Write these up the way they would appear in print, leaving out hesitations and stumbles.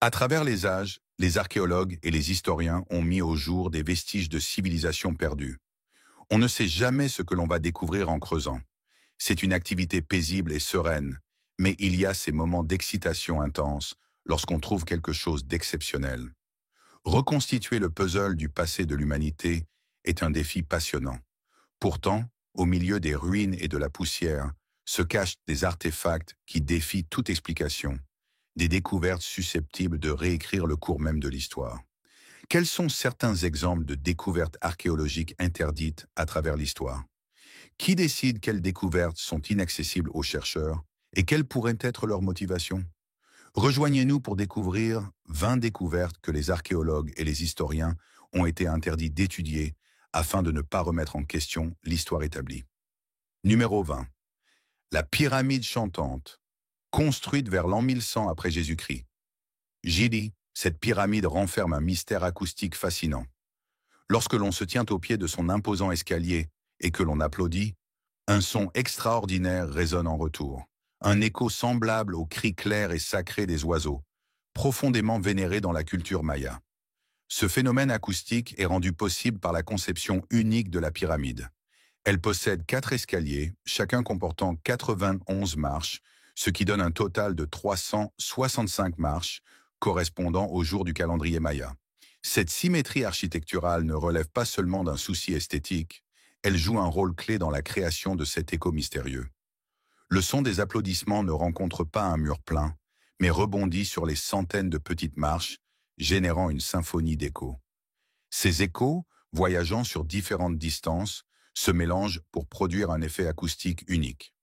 À travers les âges, les archéologues et les historiens ont mis au jour des vestiges de civilisations perdues. On ne sait jamais ce que l'on va découvrir en creusant. C'est une activité paisible et sereine, mais il y a ces moments d'excitation intense lorsqu'on trouve quelque chose d'exceptionnel. Reconstituer le puzzle du passé de l'humanité est un défi passionnant. Pourtant, au milieu des ruines et de la poussière, se cachent des artefacts qui défient toute explication, des découvertes susceptibles de réécrire le cours même de l'histoire. Quels sont certains exemples de découvertes archéologiques interdites à travers l'histoire? Qui décide quelles découvertes sont inaccessibles aux chercheurs et quelle pourrait être leur motivation? Rejoignez-nous pour découvrir 20 découvertes que les archéologues et les historiens ont été interdits d'étudier afin de ne pas remettre en question l'histoire établie. Numéro 20. La pyramide chantante, construite vers l'an 1100 après Jésus-Christ. Gili, cette pyramide renferme un mystère acoustique fascinant. Lorsque l'on se tient au pied de son imposant escalier et que l'on applaudit, un son extraordinaire résonne en retour. Un écho semblable aux cris clairs et sacrés des oiseaux, profondément vénérés dans la culture maya. Ce phénomène acoustique est rendu possible par la conception unique de la pyramide. Elle possède 4 escaliers, chacun comportant 91 marches, ce qui donne un total de 365 marches, correspondant au jour du calendrier maya. Cette symétrie architecturale ne relève pas seulement d'un souci esthétique, elle joue un rôle clé dans la création de cet écho mystérieux. Le son des applaudissements ne rencontre pas un mur plein, mais rebondit sur les centaines de petites marches, générant une symphonie d'échos. Ces échos, voyageant sur différentes distances, se mélangent pour produire un effet acoustique unique.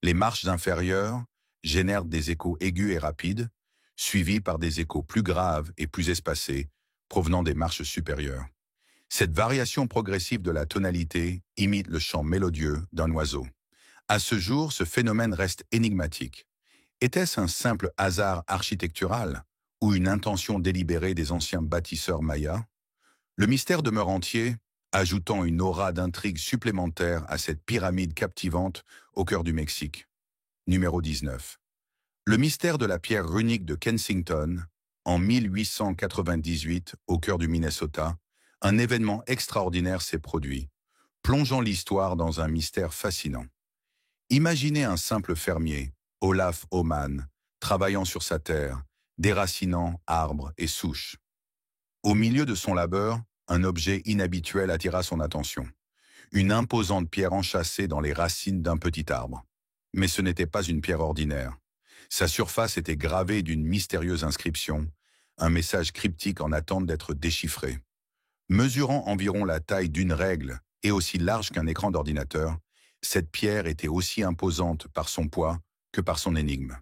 Les marches inférieures génèrent des échos aigus et rapides, suivis par des échos plus graves et plus espacés, provenant des marches supérieures. Cette variation progressive de la tonalité imite le chant mélodieux d'un oiseau. À ce jour, ce phénomène reste énigmatique. Était-ce un simple hasard architectural ou une intention délibérée des anciens bâtisseurs mayas? Le mystère demeure entier, ajoutant une aura d'intrigue supplémentaire à cette pyramide captivante au cœur du Mexique. Numéro 19. Le mystère de la pierre runique de Kensington, en 1898, au cœur du Minnesota, un événement extraordinaire s'est produit, plongeant l'histoire dans un mystère fascinant. Imaginez un simple fermier, Olaf Homan, travaillant sur sa terre, déracinant arbres et souches. Au milieu de son labeur, un objet inhabituel attira son attention. Une imposante pierre enchâssée dans les racines d'un petit arbre. Mais ce n'était pas une pierre ordinaire. Sa surface était gravée d'une mystérieuse inscription, un message cryptique en attente d'être déchiffré. Mesurant environ la taille d'une règle et aussi large qu'un écran d'ordinateur, cette pierre était aussi imposante par son poids que par son énigme.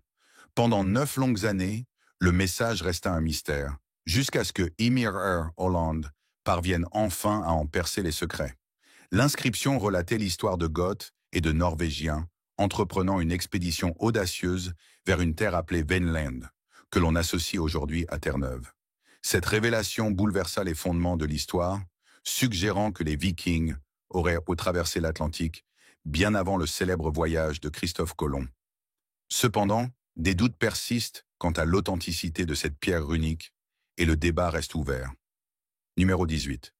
Pendant 9 longues années, le message resta un mystère, jusqu'à ce que Ymir Holland parvienne enfin à en percer les secrets. L'inscription relatait l'histoire de Goths et de Norvégiens entreprenant une expédition audacieuse vers une terre appelée Vinland, que l'on associe aujourd'hui à Terre-Neuve. Cette révélation bouleversa les fondements de l'histoire, suggérant que les Vikings auraient traversé l'Atlantique bien avant le célèbre voyage de Christophe Colomb. Cependant, des doutes persistent quant à l'authenticité de cette pierre runique et le débat reste ouvert. Numéro 18.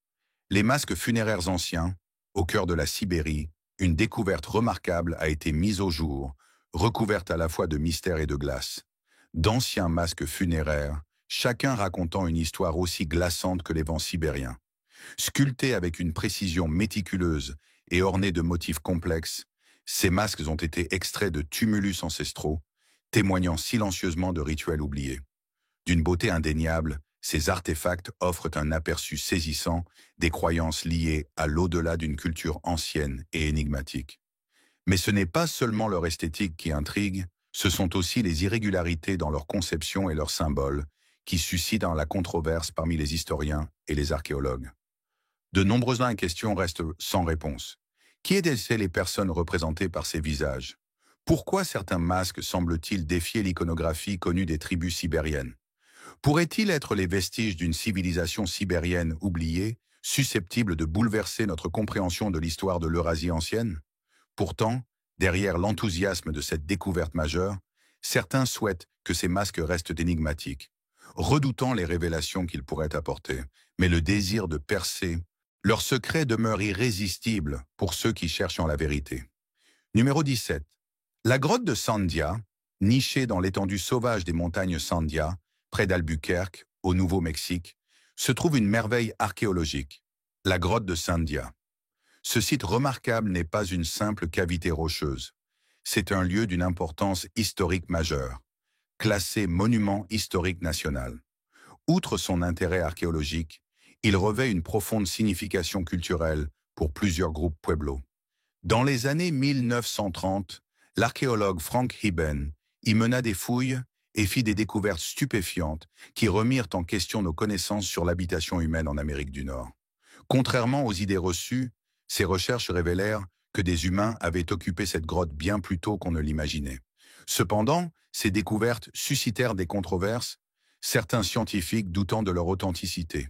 Les masques funéraires anciens, au cœur de la Sibérie, une découverte remarquable a été mise au jour, recouverte à la fois de mystère et de glace. D'anciens masques funéraires, chacun racontant une histoire aussi glaçante que les vents sibériens. Sculptés avec une précision méticuleuse et ornés de motifs complexes, ces masques ont été extraits de tumulus ancestraux, témoignant silencieusement de rituels oubliés. D'une beauté indéniable, ces artefacts offrent un aperçu saisissant des croyances liées à l'au-delà d'une culture ancienne et énigmatique. Mais ce n'est pas seulement leur esthétique qui intrigue, ce sont aussi les irrégularités dans leur conception et leurs symboles qui suscitent la controverse parmi les historiens et les archéologues. De nombreuses questions restent sans réponse. Qui étaient les personnes représentées par ces visages? Pourquoi certains masques semblent-ils défier l'iconographie connue des tribus sibériennes? Pourraient-ils être les vestiges d'une civilisation sibérienne oubliée, susceptible de bouleverser notre compréhension de l'histoire de l'Eurasie ancienne? Pourtant, derrière l'enthousiasme de cette découverte majeure, certains souhaitent que ces masques restent énigmatiques. redoutant les révélations qu'il pourrait apporter. Mais le désir de percer, leur secret demeure irrésistible pour ceux qui cherchent en la vérité. Numéro 17. La grotte de Sandia, nichée dans l'étendue sauvage des montagnes Sandia, près d'Albuquerque, au Nouveau-Mexique, se trouve une merveille archéologique, la grotte de Sandia. Ce site remarquable n'est pas une simple cavité rocheuse. C'est un lieu d'une importance historique majeure, classé monument historique national. Outre son intérêt archéologique, il revêt une profonde signification culturelle pour plusieurs groupes pueblos. Dans les années 1930, l'archéologue Frank Hibben y mena des fouilles et fit des découvertes stupéfiantes qui remirent en question nos connaissances sur l'habitation humaine en Amérique du Nord. Contrairement aux idées reçues, ces recherches révélèrent que des humains avaient occupé cette grotte bien plus tôt qu'on ne l'imaginait. Cependant, ces découvertes suscitèrent des controverses, certains scientifiques doutant de leur authenticité.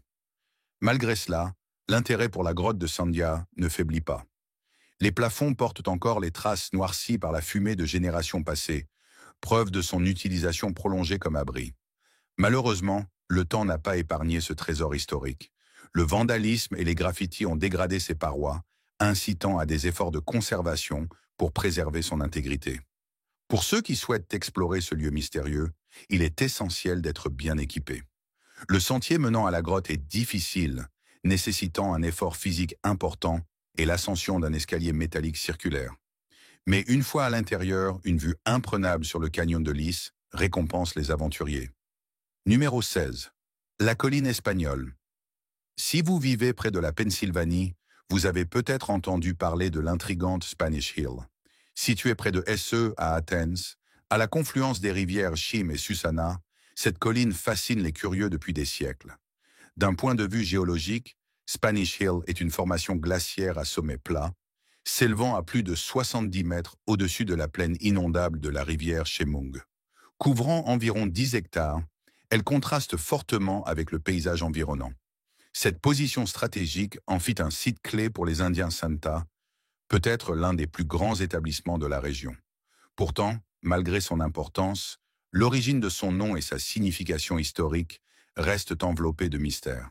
Malgré cela, l'intérêt pour la grotte de Sandia ne faiblit pas. Les plafonds portent encore les traces noircies par la fumée de générations passées, preuve de son utilisation prolongée comme abri. Malheureusement, le temps n'a pas épargné ce trésor historique. Le vandalisme et les graffitis ont dégradé ses parois, incitant à des efforts de conservation pour préserver son intégrité. Pour ceux qui souhaitent explorer ce lieu mystérieux, il est essentiel d'être bien équipé. Le sentier menant à la grotte est difficile, nécessitant un effort physique important et l'ascension d'un escalier métallique circulaire. Mais une fois à l'intérieur, une vue imprenable sur le canyon de Lys récompense les aventuriers. Numéro 16. La colline espagnole. Si vous vivez près de la Pennsylvanie, vous avez peut-être entendu parler de l'intrigante Spanish Hill. Située près de Hesse à Athens, à la confluence des rivières Chim et Susana, cette colline fascine les curieux depuis des siècles. D'un point de vue géologique, Spanish Hill est une formation glaciaire à sommet plat, s'élevant à plus de 70 mètres au-dessus de la plaine inondable de la rivière Chemung. Couvrant environ 10 hectares, elle contraste fortement avec le paysage environnant. Cette position stratégique en fit un site clé pour les Indiens Santa, peut-être l'un des plus grands établissements de la région. Pourtant, malgré son importance, l'origine de son nom et sa signification historique restent enveloppées de mystère.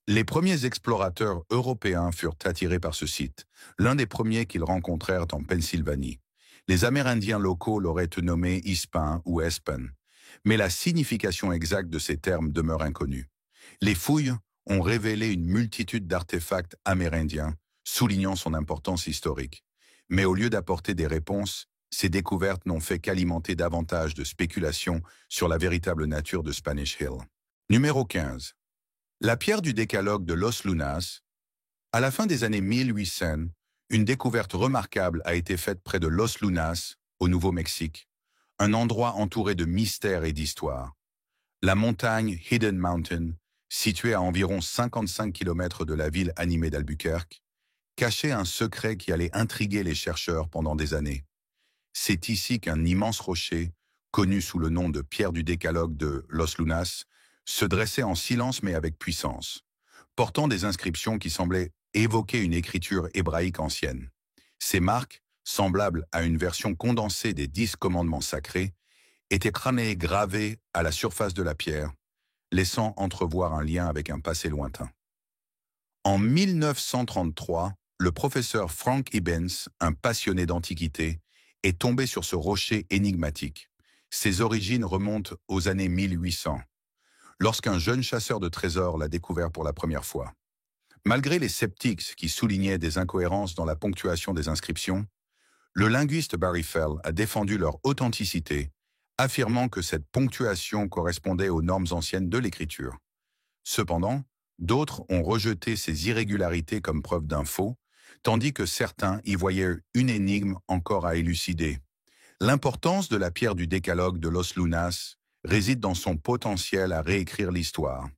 Les premiers explorateurs européens furent attirés par ce site, l'un des premiers qu'ils rencontrèrent en Pennsylvanie. Les Amérindiens locaux l'auraient nommé Hispin ou Espen, mais la signification exacte de ces termes demeure inconnue. Les fouilles ont révélé une multitude d'artefacts amérindiens, soulignant son importance historique. Mais au lieu d'apporter des réponses, ces découvertes n'ont fait qu'alimenter davantage de spéculations sur la véritable nature de Spanish Hill. Numéro 15. La pierre du décalogue de Los Lunas. À la fin des années 1800, une découverte remarquable a été faite près de Los Lunas, au Nouveau-Mexique, un endroit entouré de mystères et d'histoires. La montagne Hidden Mountain, située à environ 55 km de la ville animée d'Albuquerque, cachait un secret qui allait intriguer les chercheurs pendant des années. C'est ici qu'un immense rocher, connu sous le nom de pierre du décalogue de Los Lunas, se dressait en silence mais avec puissance, portant des inscriptions qui semblaient évoquer une écriture hébraïque ancienne. Ces marques, semblables à une version condensée des 10 commandements sacrés, étaient gravées à la surface de la pierre, laissant entrevoir un lien avec un passé lointain. En 1933, le professeur Frank Hibbens, un passionné d'antiquité, est tombé sur ce rocher énigmatique. Ses origines remontent aux années 1800, lorsqu'un jeune chasseur de trésors l'a découvert pour la première fois. Malgré les sceptiques qui soulignaient des incohérences dans la ponctuation des inscriptions, le linguiste Barry Fell a défendu leur authenticité, affirmant que cette ponctuation correspondait aux normes anciennes de l'écriture. Cependant, d'autres ont rejeté ces irrégularités comme preuve d'un faux, tandis que certains y voyaient une énigme encore à élucider. L'importance de la pierre du décalogue de Los Lunas réside dans son potentiel à réécrire l'histoire.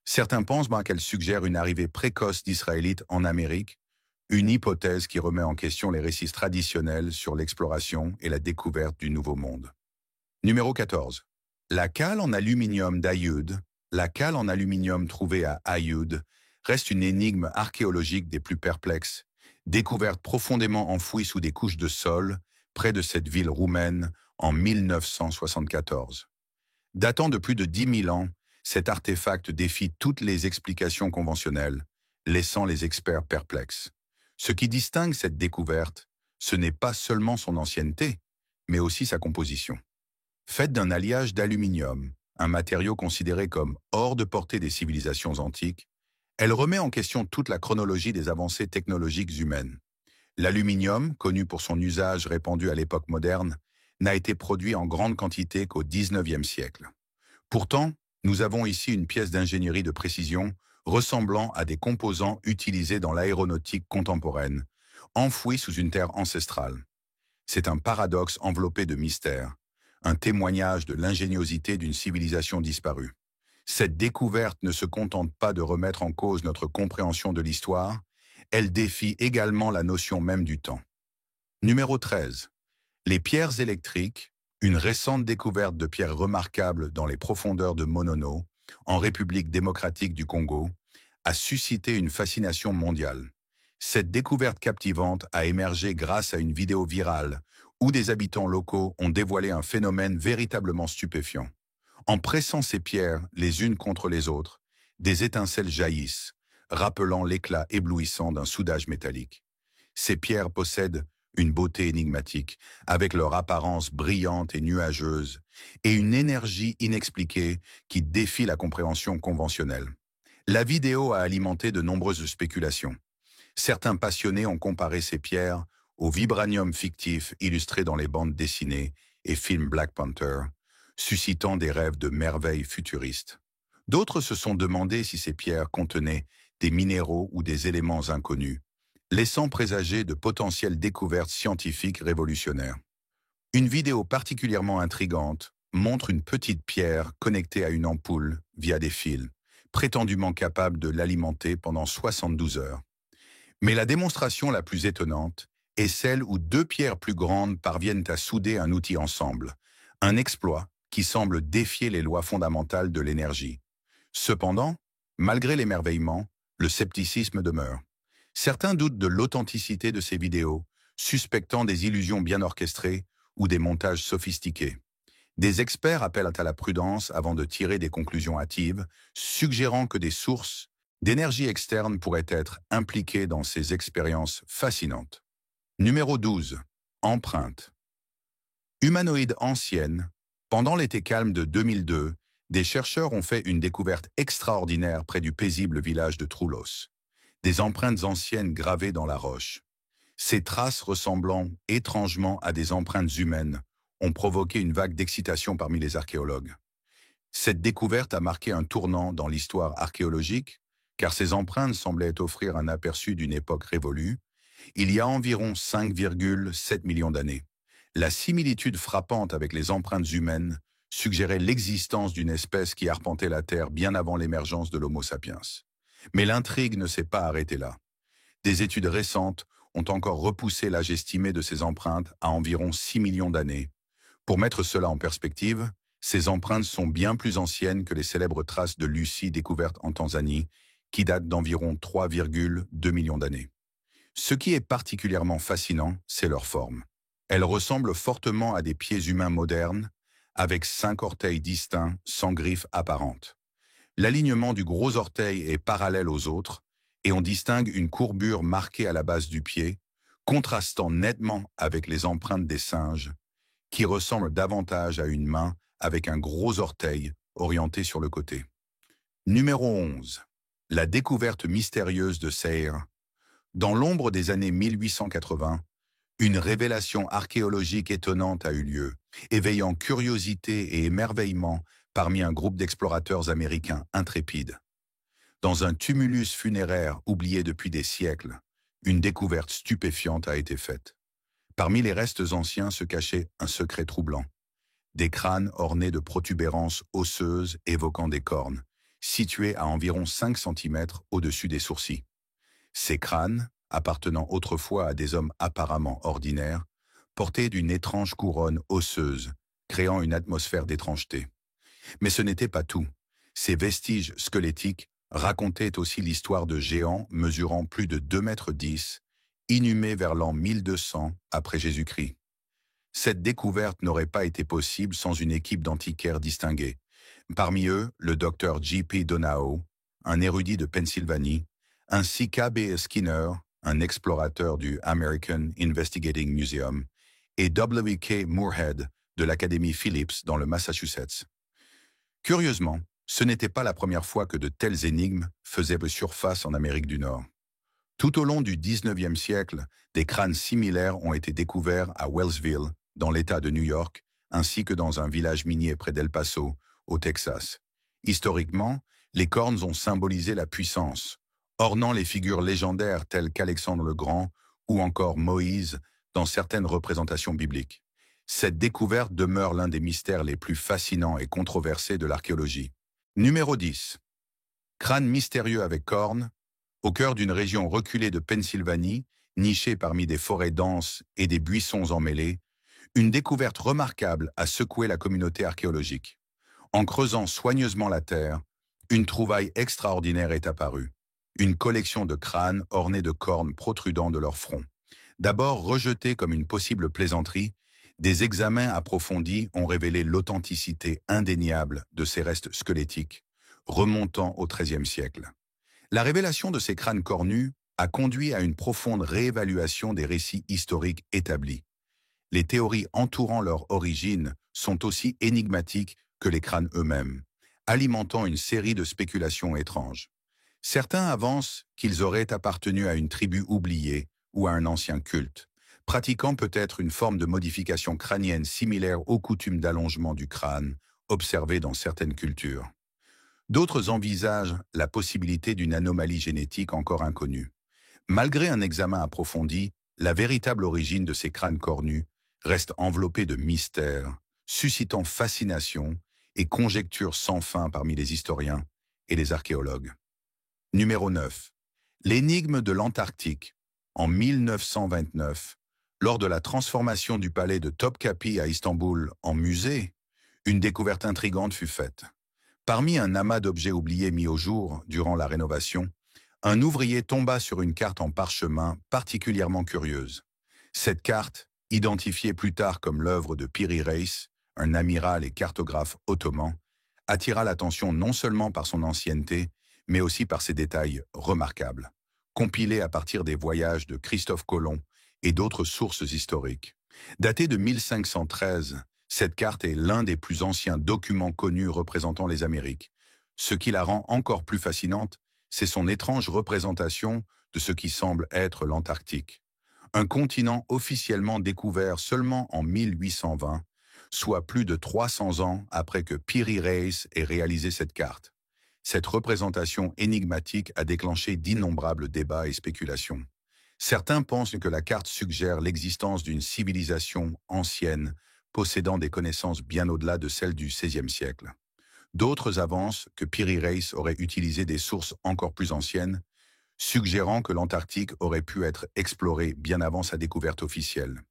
Certains pensent qu'elle suggère une arrivée précoce d'Israélites en Amérique, une hypothèse qui remet en question les récits traditionnels sur l'exploration et la découverte du Nouveau Monde. Numéro 14. La cale en aluminium d'Ayoud. La cale en aluminium trouvée à Ayoud reste une énigme archéologique des plus perplexes, découverte profondément enfouie sous des couches de sol, près de cette ville roumaine en 1974. Datant de plus de 10 000 ans, Cet artefact défie toutes les explications conventionnelles, laissant les experts perplexes. Ce qui distingue cette découverte, ce n'est pas seulement son ancienneté, mais aussi sa composition. Faite d'un alliage d'aluminium, un matériau considéré comme hors de portée des civilisations antiques, elle remet en question toute la chronologie des avancées technologiques humaines. L'aluminium, connu pour son usage répandu à l'époque moderne, n'a été produit en grande quantité qu'au XIXe siècle. Pourtant, nous avons ici une pièce d'ingénierie de précision ressemblant à des composants utilisés dans l'aéronautique contemporaine, enfouis sous une terre ancestrale. C'est un paradoxe enveloppé de mystère, un témoignage de l'ingéniosité d'une civilisation disparue. Cette découverte ne se contente pas de remettre en cause notre compréhension de l'histoire, elle défie également la notion même du temps. Numéro 13. Les pierres électriques, une récente découverte de pierres remarquables dans les profondeurs de Monono, en République démocratique du Congo, a suscité une fascination mondiale. Cette découverte captivante a émergé grâce à une vidéo virale où des habitants locaux ont dévoilé un phénomène véritablement stupéfiant. En pressant ces pierres les unes contre les autres, des étincelles jaillissent, rappelant l'éclat éblouissant d'un soudage métallique. Ces pierres possèdent une beauté énigmatique, avec leur apparence brillante et nuageuse, et une énergie inexpliquée qui défie la compréhension conventionnelle. La vidéo a alimenté de nombreuses spéculations. Certains passionnés ont comparé ces pierres au vibranium fictif illustré dans les bandes dessinées et films Black Panther, suscitant des rêves de merveilles futuristes. D'autres se sont demandé si ces pierres contenaient des minéraux ou des éléments inconnus, laissant présager de potentielles découvertes scientifiques révolutionnaires. Une vidéo particulièrement intrigante montre une petite pierre connectée à une ampoule via des fils, prétendument capable de l'alimenter pendant 72 heures. Mais la démonstration la plus étonnante est celle où deux pierres plus grandes parviennent à souder un outil ensemble, un exploit qui semble défier les lois fondamentales de l'énergie. Cependant, malgré l'émerveillement, le scepticisme demeure. Certains doutent de l'authenticité de ces vidéos, suspectant des illusions bien orchestrées ou des montages sophistiqués. Des experts appellent à la prudence avant de tirer des conclusions hâtives, suggérant que des sources d'énergie externe pourraient être impliquées dans ces expériences fascinantes. Numéro 12. Empreinte. Humanoïde ancienne. Pendant l'été calme de 2002, des chercheurs ont fait une découverte extraordinaire près du paisible village de Troulos. Des empreintes anciennes gravées dans la roche. Ces traces ressemblant étrangement à des empreintes humaines ont provoqué une vague d'excitation parmi les archéologues. Cette découverte a marqué un tournant dans l'histoire archéologique, car ces empreintes semblaient offrir un aperçu d'une époque révolue, il y a environ 5,7 millions d'années. La similitude frappante avec les empreintes humaines suggérait l'existence d'une espèce qui arpentait la Terre bien avant l'émergence de l'Homo sapiens. Mais l'intrigue ne s'est pas arrêtée là. Des études récentes ont encore repoussé l'âge estimé de ces empreintes à environ 6 millions d'années. Pour mettre cela en perspective, ces empreintes sont bien plus anciennes que les célèbres traces de Lucie découvertes en Tanzanie, qui datent d'environ 3,2 millions d'années. Ce qui est particulièrement fascinant, c'est leur forme. Elles ressemblent fortement à des pieds humains modernes, avec 5 orteils distincts sans griffes apparentes. L'alignement du gros orteil est parallèle aux autres, et on distingue une courbure marquée à la base du pied, contrastant nettement avec les empreintes des singes, qui ressemblent davantage à une main avec un gros orteil orienté sur le côté. Numéro 11. La découverte mystérieuse de Seir. Dans l'ombre des années 1880, une révélation archéologique étonnante a eu lieu, éveillant curiosité et émerveillement parmi un groupe d'explorateurs américains intrépides. Dans un tumulus funéraire oublié depuis des siècles, une découverte stupéfiante a été faite. Parmi les restes anciens se cachait un secret troublant. Des crânes ornés de protubérances osseuses évoquant des cornes, situés à environ 5 cm au-dessus des sourcils. Ces crânes, appartenant autrefois à des hommes apparemment ordinaires, portaient d'une étrange couronne osseuse, créant une atmosphère d'étrangeté. Mais ce n'était pas tout. Ces vestiges squelettiques racontaient aussi l'histoire de géants mesurant plus de 2,10 m, inhumés vers l'an 1200 après Jésus-Christ. Cette découverte n'aurait pas été possible sans une équipe d'antiquaires distingués, Parmi eux, le docteur J.P. Donahoe, un érudit de Pennsylvanie, ainsi qu'A.B. Skinner, un explorateur du American Investigating Museum, et W.K. Moorhead de l'Académie Phillips dans le Massachusetts. Curieusement, ce n'était pas la première fois que de telles énigmes faisaient surface en Amérique du Nord. Tout au long du 19e siècle, des crânes similaires ont été découverts à Wellsville, dans l'État de New York, ainsi que dans un village minier près d'El Paso, au Texas. Historiquement, les cornes ont symbolisé la puissance, ornant les figures légendaires telles qu'Alexandre le Grand ou encore Moïse dans certaines représentations bibliques. Cette découverte demeure l'un des mystères les plus fascinants et controversés de l'archéologie. Numéro 10. Crâne mystérieux avec cornes, au cœur d'une région reculée de Pennsylvanie, nichée parmi des forêts denses et des buissons emmêlés, une découverte remarquable a secoué la communauté archéologique. En creusant soigneusement la terre, une trouvaille extraordinaire est apparue. Une collection de crânes ornés de cornes protrudant de leur front. D'abord rejetés comme une possible plaisanterie, des examens approfondis ont révélé l'authenticité indéniable de ces restes squelettiques, remontant au XIIIe siècle. La révélation de ces crânes cornus a conduit à une profonde réévaluation des récits historiques établis. Les théories entourant leur origine sont aussi énigmatiques que les crânes eux-mêmes, alimentant une série de spéculations étranges. Certains avancent qu'ils auraient appartenu à une tribu oubliée ou à un ancien culte, pratiquant peut-être une forme de modification crânienne similaire aux coutumes d'allongement du crâne observées dans certaines cultures. D'autres envisagent la possibilité d'une anomalie génétique encore inconnue. Malgré un examen approfondi, la véritable origine de ces crânes cornus reste enveloppée de mystères, suscitant fascination et conjectures sans fin parmi les historiens et les archéologues. Numéro 9. L'énigme de l'Antarctique. En 1929, lors de la transformation du palais de Topkapi à Istanbul en musée, une découverte intrigante fut faite. Parmi un amas d'objets oubliés mis au jour durant la rénovation, un ouvrier tomba sur une carte en parchemin particulièrement curieuse. Cette carte, identifiée plus tard comme l'œuvre de Piri Reis, un amiral et cartographe ottoman, attira l'attention non seulement par son ancienneté, mais aussi par ses détails remarquables, compilés à partir des voyages de Christophe Colomb et d'autres sources historiques. Datée de 1513, cette carte est l'un des plus anciens documents connus représentant les Amériques. Ce qui la rend encore plus fascinante, c'est son étrange représentation de ce qui semble être l'Antarctique. Un continent officiellement découvert seulement en 1820, soit plus de 300 ans après que Piri Reis ait réalisé cette carte. Cette représentation énigmatique a déclenché d'innombrables débats et spéculations. Certains pensent que la carte suggère l'existence d'une civilisation ancienne, possédant des connaissances bien au-delà de celles du XVIe siècle. D'autres avancent que Piri Reis aurait utilisé des sources encore plus anciennes, suggérant que l'Antarctique aurait pu être explorée bien avant sa découverte officielle.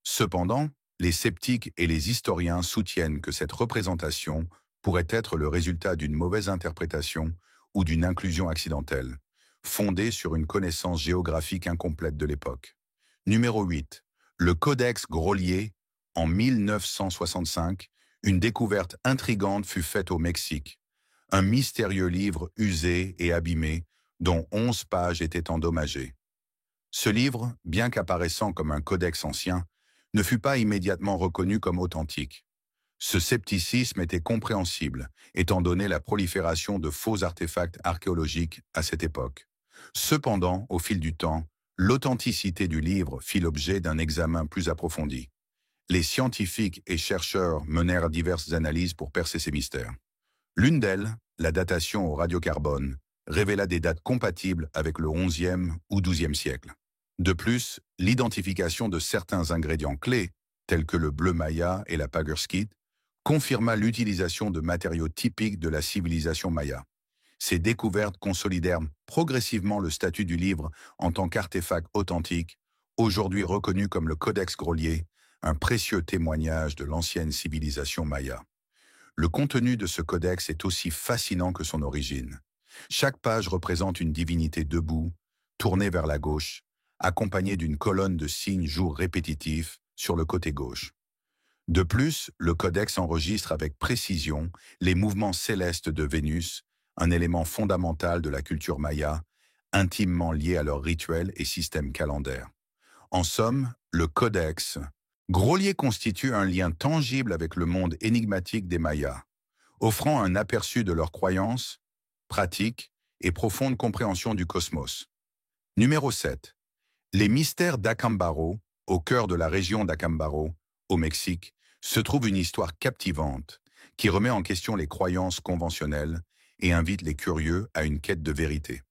Cependant, les sceptiques et les historiens soutiennent que cette représentation pourrait être le résultat d'une mauvaise interprétation ou d'une inclusion accidentelle, fondée sur une connaissance géographique incomplète de l'époque. Numéro 8. Le Codex Grolier. En 1965, une découverte intrigante fut faite au Mexique. Un mystérieux livre usé et abîmé, dont 11 pages étaient endommagées. Ce livre, bien qu'apparaissant comme un codex ancien, ne fut pas immédiatement reconnu comme authentique. Ce scepticisme était compréhensible, étant donné la prolifération de faux artefacts archéologiques à cette époque. Cependant, au fil du temps, l'authenticité du livre fit l'objet d'un examen plus approfondi. Les scientifiques et chercheurs menèrent diverses analyses pour percer ces mystères. L'une d'elles, la datation au radiocarbone, révéla des dates compatibles avec le XIe ou XIIe siècle. De plus, l'identification de certains ingrédients clés, tels que le bleu maya et la pagurskite, confirma l'utilisation de matériaux typiques de la civilisation maya. Ces découvertes consolidèrent progressivement le statut du livre en tant qu'artefact authentique, aujourd'hui reconnu comme le Codex Grolier, un précieux témoignage de l'ancienne civilisation maya. Le contenu de ce codex est aussi fascinant que son origine. Chaque page représente une divinité debout, tournée vers la gauche, accompagnée d'une colonne de signes jours répétitifs sur le côté gauche. De plus, le codex enregistre avec précision les mouvements célestes de Vénus, un élément fondamental de la culture maya, intimement lié à leurs rituels et systèmes calendaires. En somme, le codex Grolier constitue un lien tangible avec le monde énigmatique des Mayas, offrant un aperçu de leurs croyances, pratiques et profonde compréhension du cosmos. Numéro 7. Les mystères d'Acámbaro, au cœur de la région d'Acámbaro, au Mexique, se trouve une histoire captivante qui remet en question les croyances conventionnelles et invite les curieux à une quête de vérité.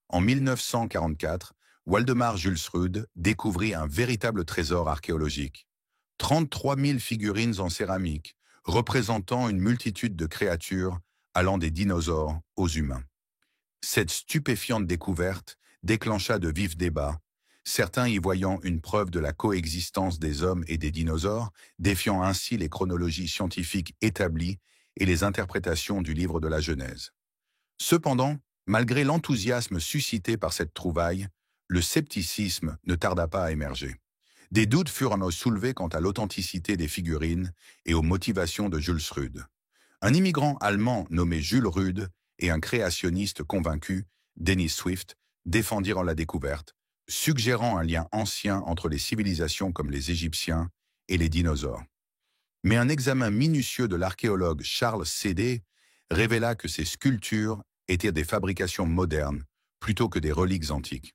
En 1944, Waldemar Jules Rude découvrit un véritable trésor archéologique. 33 000 figurines en céramique, représentant une multitude de créatures allant des dinosaures aux humains. Cette stupéfiante découverte déclencha de vifs débats, certains y voyant une preuve de la coexistence des hommes et des dinosaures, défiant ainsi les chronologies scientifiques établies et les interprétations du livre de la Genèse. Cependant, malgré l'enthousiasme suscité par cette trouvaille, le scepticisme ne tarda pas à émerger. Des doutes furent soulevés quant à l'authenticité des figurines et aux motivations de Jules Rude. Un immigrant allemand nommé Jules Rude et un créationniste convaincu, Dennis Swift, défendirent la découverte, suggérant un lien ancien entre les civilisations comme les Égyptiens et les dinosaures. Mais un examen minutieux de l'archéologue Charles Sédé révéla que ces sculptures étaient des fabrications modernes plutôt que des reliques antiques.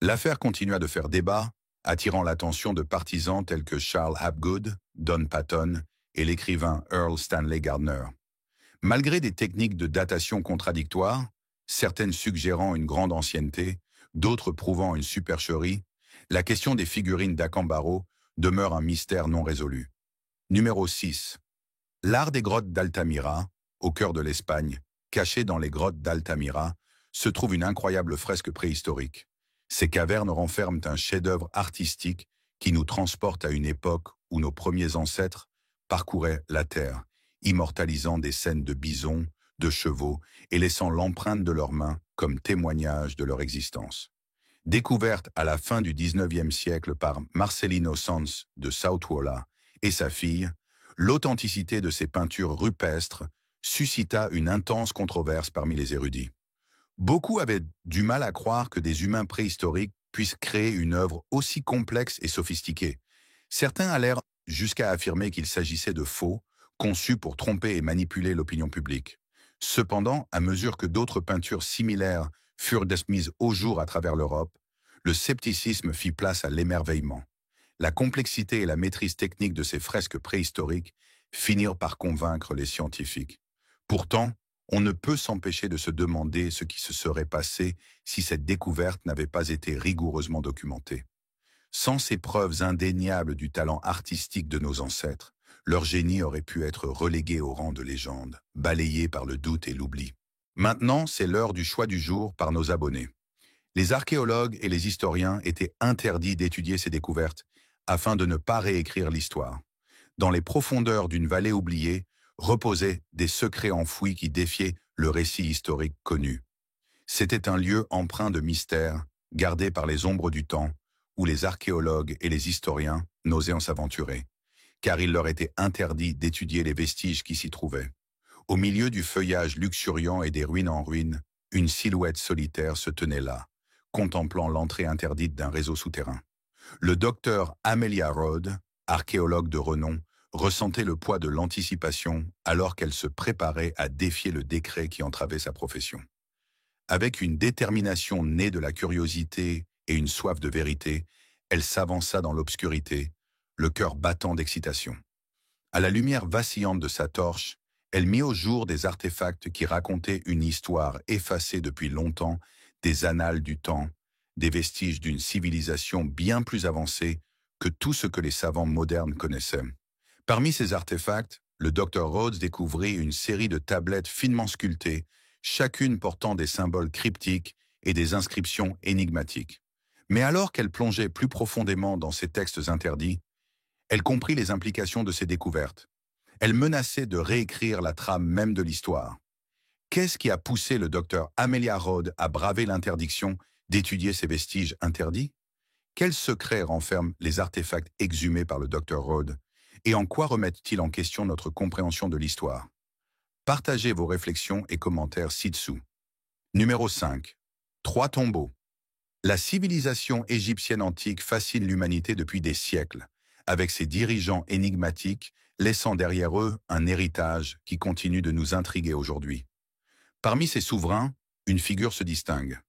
L'affaire continua de faire débat, attirant l'attention de partisans tels que Charles Hapgood, Don Patton et l'écrivain Earl Stanley Gardner. Malgré des techniques de datation contradictoires, certaines suggérant une grande ancienneté, d'autres prouvant une supercherie, la question des figurines d'Acámbaro demeure un mystère non résolu. Numéro 6. L'art des grottes d'Altamira, au cœur de l'Espagne, caché dans les grottes d'Altamira, se trouve une incroyable fresque préhistorique. Ces cavernes renferment un chef-d'œuvre artistique qui nous transporte à une époque où nos premiers ancêtres parcouraient la terre, immortalisant des scènes de bisons, de chevaux et laissant l'empreinte de leurs mains comme témoignage de leur existence. Découverte à la fin du XIXe siècle par Marcelino Sanz de Sautuola et sa fille, l'authenticité de ces peintures rupestres suscita une intense controverse parmi les érudits. Beaucoup avaient du mal à croire que des humains préhistoriques puissent créer une œuvre aussi complexe et sophistiquée. Certains allèrent jusqu'à affirmer qu'il s'agissait de faux, conçus pour tromper et manipuler l'opinion publique. Cependant, à mesure que d'autres peintures similaires furent mises au jour à travers l'Europe, le scepticisme fit place à l'émerveillement. La complexité et la maîtrise technique de ces fresques préhistoriques finirent par convaincre les scientifiques. Pourtant, on ne peut s'empêcher de se demander ce qui se serait passé si cette découverte n'avait pas été rigoureusement documentée. Sans ces preuves indéniables du talent artistique de nos ancêtres, leur génie aurait pu être relégué au rang de légende, balayé par le doute et l'oubli. Maintenant, c'est l'heure du choix du jour par nos abonnés. Les archéologues et les historiens étaient interdits d'étudier ces découvertes afin de ne pas réécrire l'histoire. Dans les profondeurs d'une vallée oubliée, reposaient des secrets enfouis qui défiaient le récit historique connu. C'était un lieu empreint de mystère, gardé par les ombres du temps, où les archéologues et les historiens n'osaient en s'aventurer, car il leur était interdit d'étudier les vestiges qui s'y trouvaient. Au milieu du feuillage luxuriant et des ruines en ruines, une silhouette solitaire se tenait là, contemplant l'entrée interdite d'un réseau souterrain. Le docteur Amelia Road, archéologue de renom, ressentait le poids de l'anticipation alors qu'elle se préparait à défier le décret qui entravait sa profession. Avec une détermination née de la curiosité et une soif de vérité, elle s'avança dans l'obscurité, le cœur battant d'excitation. À la lumière vacillante de sa torche, elle mit au jour des artefacts qui racontaient une histoire effacée depuis longtemps des annales du temps, des vestiges d'une civilisation bien plus avancée que tout ce que les savants modernes connaissaient. Parmi ces artefacts, le Dr Rhodes découvrit une série de tablettes finement sculptées, chacune portant des symboles cryptiques et des inscriptions énigmatiques. Mais alors qu'elle plongeait plus profondément dans ces textes interdits, elle comprit les implications de ces découvertes. Elle menaçait de réécrire la trame même de l'histoire. Qu'est-ce qui a poussé le docteur Amelia Road à braver l'interdiction d'étudier ces vestiges interdits? Quels secrets renferment les artefacts exhumés par le docteur Road? Et en quoi remettent-ils en question notre compréhension de l'histoire? Partagez vos réflexions et commentaires ci-dessous. Numéro 5. Trois tombeaux. La civilisation égyptienne antique fascine l'humanité depuis des siècles, avec ses dirigeants énigmatiques, laissant derrière eux un héritage qui continue de nous intriguer aujourd'hui. Parmi ces souverains, une figure se distingue.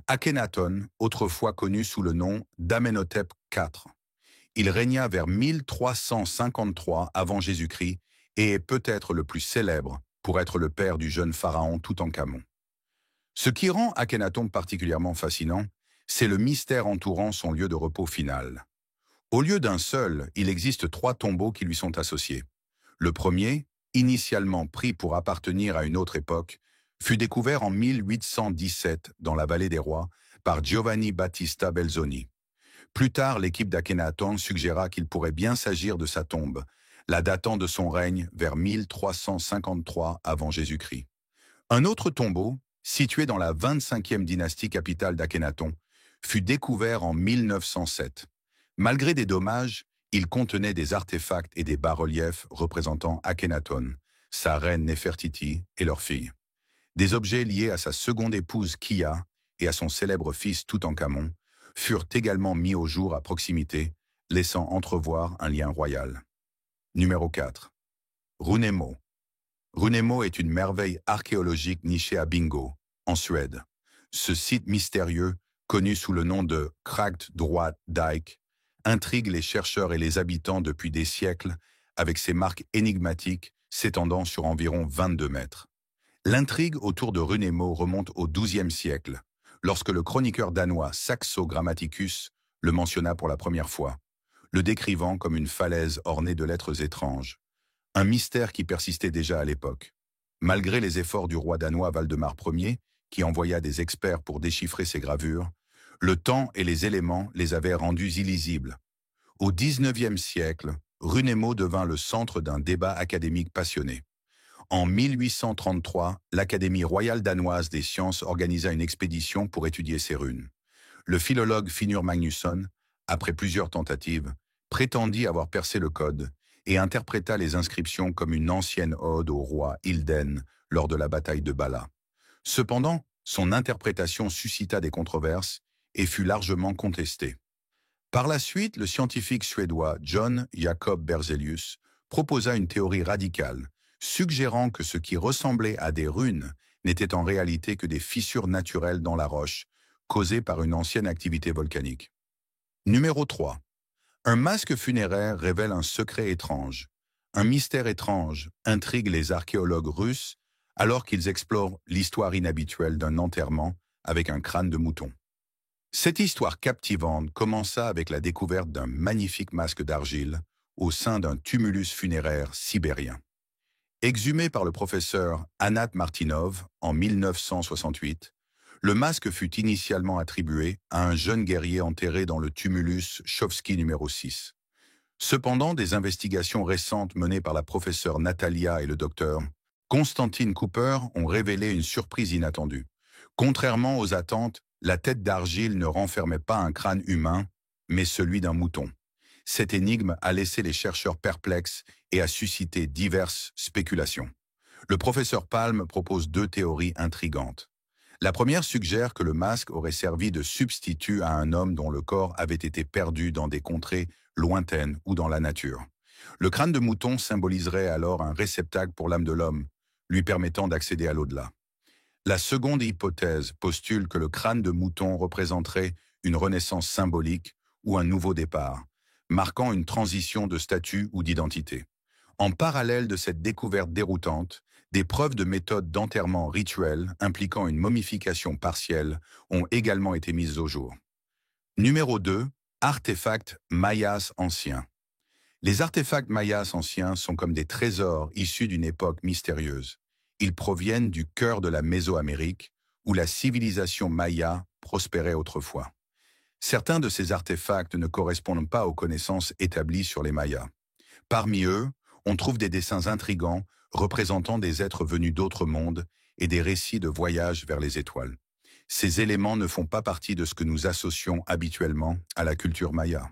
Akhenaton, autrefois connu sous le nom d'Amenhotep IV. Il régna vers 1353 avant Jésus-Christ et est peut-être le plus célèbre pour être le père du jeune pharaon Toutankhamon. Ce qui rend Akhenaton particulièrement fascinant, c'est le mystère entourant son lieu de repos final. Au lieu d'un seul, il existe trois tombeaux qui lui sont associés. Le premier, initialement pris pour appartenir à une autre époque, fut découvert en 1817 dans la vallée des Rois par Giovanni Battista Belzoni. Plus tard, l'équipe d'Akhenaton suggéra qu'il pourrait bien s'agir de sa tombe, la datant de son règne vers 1353 avant Jésus-Christ. Un autre tombeau, situé dans la 25e dynastie capitale d'Akhenaton, fut découvert en 1907. Malgré des dommages, il contenait des artefacts et des bas-reliefs représentant Akhenaton, sa reine Néfertiti et leur fille. Des objets liés à sa seconde épouse Kia et à son célèbre fils Toutankhamon furent également mis au jour à proximité, laissant entrevoir un lien royal. Numéro 4. Runemo. Runemo est une merveille archéologique nichée à Bingo, en Suède. Ce site mystérieux, connu sous le nom de Kragt Droit Dyke, intrigue les chercheurs et les habitants depuis des siècles avec ses marques énigmatiques s'étendant sur environ 22 mètres. L'intrigue autour de Runemo remonte au XIIe siècle, lorsque le chroniqueur danois Saxo Grammaticus le mentionna pour la première fois, le décrivant comme une falaise ornée de lettres étranges. Un mystère qui persistait déjà à l'époque. Malgré les efforts du roi danois Valdemar Ier, qui envoya des experts pour déchiffrer ces gravures, le temps et les éléments les avaient rendus illisibles. Au XIXe siècle, Runemo devint le centre d'un débat académique passionné. En 1833, l'Académie royale danoise des sciences organisa une expédition pour étudier ces runes. Le philologue Finnur Magnusson, après plusieurs tentatives, prétendit avoir percé le code et interpréta les inscriptions comme une ancienne ode au roi Ilden lors de la bataille de Bala. Cependant, son interprétation suscita des controverses et fut largement contestée. Par la suite, le scientifique suédois John Jacob Berzelius proposa une théorie radicale, suggérant que ce qui ressemblait à des runes n'était en réalité que des fissures naturelles dans la roche, causées par une ancienne activité volcanique. Numéro 3. Un masque funéraire révèle un secret étrange. Un mystère étrange intrigue les archéologues russes alors qu'ils explorent l'histoire inhabituelle d'un enterrement avec un crâne de mouton. Cette histoire captivante commença avec la découverte d'un magnifique masque d'argile au sein d'un tumulus funéraire sibérien. Exhumé par le professeur Anat Martinov en 1968, le masque fut initialement attribué à un jeune guerrier enterré dans le tumulus Chovski numéro 6. Cependant, des investigations récentes menées par la professeure Natalia et le docteur Constantine Cooper ont révélé une surprise inattendue. Contrairement aux attentes, la tête d'argile ne renfermait pas un crâne humain, mais celui d'un mouton. Cette énigme a laissé les chercheurs perplexes et a suscité diverses spéculations. Le professeur Palm propose deux théories intrigantes. La première suggère que le masque aurait servi de substitut à un homme dont le corps avait été perdu dans des contrées lointaines ou dans la nature. Le crâne de mouton symboliserait alors un réceptacle pour l'âme de l'homme, lui permettant d'accéder à l'au-delà. La seconde hypothèse postule que le crâne de mouton représenterait une renaissance symbolique ou un nouveau départ, marquant une transition de statut ou d'identité. En parallèle de cette découverte déroutante, des preuves de méthodes d'enterrement rituel impliquant une momification partielle ont également été mises au jour. Numéro 2. Artefacts mayas anciens. Les artefacts mayas anciens sont comme des trésors issus d'une époque mystérieuse. Ils proviennent du cœur de la Mésoamérique, où la civilisation maya prospérait autrefois. Certains de ces artefacts ne correspondent pas aux connaissances établies sur les Mayas. Parmi eux, on trouve des dessins intrigants représentant des êtres venus d'autres mondes et des récits de voyages vers les étoiles. Ces éléments ne font pas partie de ce que nous associons habituellement à la culture maya.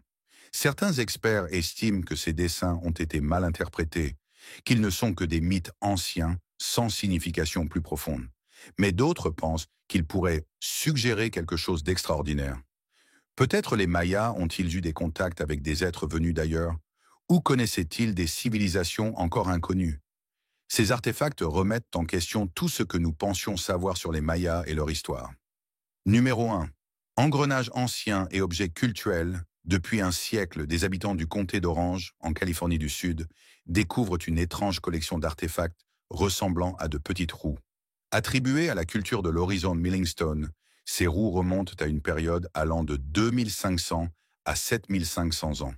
Certains experts estiment que ces dessins ont été mal interprétés, qu'ils ne sont que des mythes anciens sans signification plus profonde. Mais d'autres pensent qu'ils pourraient suggérer quelque chose d'extraordinaire. Peut-être les Mayas ont-ils eu des contacts avec des êtres venus d'ailleurs, ou connaissaient-ils des civilisations encore inconnues? Ces artefacts remettent en question tout ce que nous pensions savoir sur les Mayas et leur histoire. Numéro 1. Engrenage ancien et objets cultuels. Depuis un siècle, des habitants du comté d'Orange, en Californie du Sud, découvrent une étrange collection d'artefacts ressemblant à de petites roues. Attribuées à la culture de l'horizon Millingstone, ces roues remontent à une période allant de 2500 à 7500 ans.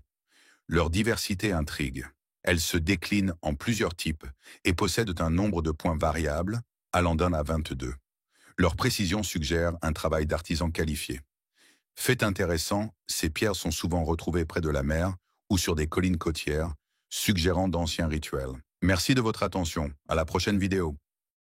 Leur diversité intrigue. Elles se déclinent en plusieurs types et possèdent un nombre de points variables, allant d'1 à 22. Leur précision suggère un travail d'artisan qualifié. Fait intéressant, ces pierres sont souvent retrouvées près de la mer ou sur des collines côtières, suggérant d'anciens rituels. Merci de votre attention. À la prochaine vidéo.